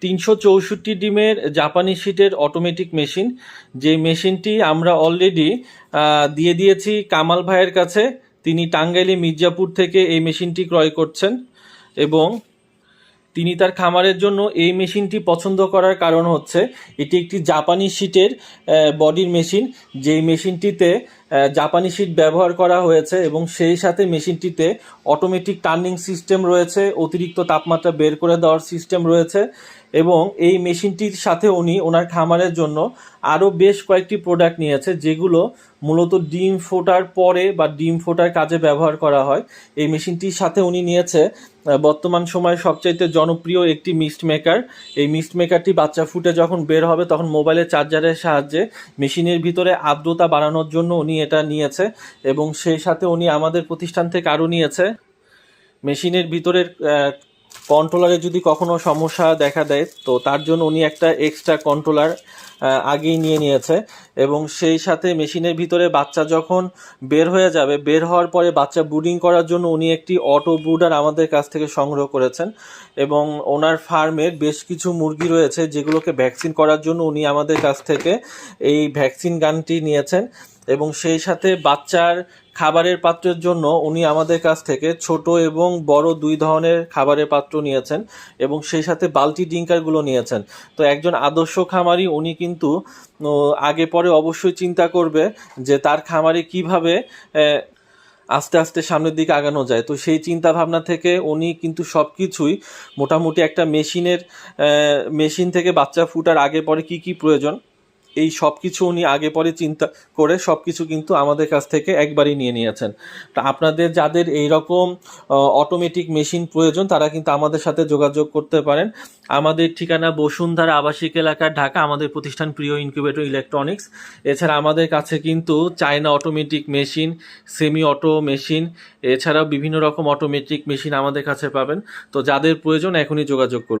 364 ডিমের জাপানি শিটের অটোমেটিক মেশিন, যে মেশিনটি আমরা অলরেডি দিয়ে দিয়েছি কামাল ভাইয়ের কাছে। তিনি টাঙ্গাইলে মির্জাপুর থেকে এই মেশিনটি ক্রয় করছেন এবং তিনি তার খামারের জন্য এই মেশিনটি পছন্দ করার কারণ হচ্ছে এটি একটি জাপানি শিটের বডির মেশিন, যেই মেশিনটিতে জাপানি শিট ব্যবহার করা হয়েছে এবং সেই সাথে মেশিনটিতে অটোমেটিক টার্নিং সিস্টেম রয়েছে, অতিরিক্ত তাপমাত্রা বের করে দেওয়ার সিস্টেম রয়েছে এবং এই মেশিনটির সাথে উনি ওনার খামারের জন্য আরও বেশ কয়েকটি প্রোডাক্ট নিয়েছে, যেগুলো মূলত ডিম ফোটার পরে বা ডিম ফোটার কাজে ব্যবহার করা হয়। এই মেশিনটির সাথে উনি নিয়েছে বর্তমান সময়ে সবচাইতে জনপ্রিয় একটি মিস্ট মেকার। এই মিস্ট মেকারটি বাচ্চা ফুটে যখন বের হবে তখন মোবাইলের চার্জারের সাহায্যে মেশিনের ভিতরে আর্দ্রতা বাড়ানোর জন্য উনি এটা নিয়েছে এবং সেই সাথে উনি আমাদের প্রতিষ্ঠান থেকে আরও নিয়েছে মেশিনের ভিতরের কন্ট্রোলারে যদি কখনো সমস্যা দেখা দেয় তো তার জন্য উনি একটা এক্সট্রা কন্ট্রোলার আগেই নিয়েছে এবং সেই সাথে মেশিনের ভিতরে বাচ্চা যখন বের হয়ে যাবে, বের হওয়ার পরে বাচ্চা ব্রুডিং করার জন্য উনি একটি অটো ব্রুডার আমাদের কাছ থেকে সংগ্রহ করেছেন এবং ওনার ফার্মের বেশ কিছু মুরগি রয়েছে যেগুলোকে ভ্যাকসিন করার জন্য উনি আমাদের কাছ থেকে এই ভ্যাকসিন গানটি নিয়েছেন এবং সেই সাথে বাচ্চার খাবারের পাত্রের জন্য উনি আমাদের কাছ থেকে ছোট এবং বড় দুই ধরনের খাবারের পাত্র নিয়েছেন এবং সেই সাথে বালতি ড্রিঙ্কারগুলো নিয়েছেন। তো একজন আদর্শ খামারি উনি কিন্তু আগে পরে অবশ্যই চিন্তা করবে যে তার খামারে কিভাবে আস্তে আস্তে সামনের দিকে আগানো যায়। তো সেই চিন্তা ভাবনা থেকে উনি কিন্তু সব কিছুই মোটামুটি একটা মেশিন থেকে বাচ্চা ফুটার আগে পরে কি কি প্রয়োজন এই সব কিছু উনি আগে পরে চিন্তা করে সব কিছু কিন্তু আমাদের কাছ থেকে একবারই নিয়েছেন। তা আপনাদের যাদের এই রকম অটোমেটিক মেশিন প্রয়োজন তারা কিন্তু আমাদের সাথে যোগাযোগ করতে পারেন। আমাদের ঠিকানা বসুন্ধরা আবাসিক এলাকা, ঢাকা। আমাদের প্রতিষ্ঠান প্রিয় ইনকিউবেটর ইলেকট্রনিক্স। এছাড়া আমাদের কাছে কিন্তু China automatic machine, semi auto machine, এছাড়াও বিভিন্ন রকম অটোমেটিক মেশিন আমাদের কাছে পাবেন। তো যাদের প্রয়োজন এখনই যোগাযোগ করুন।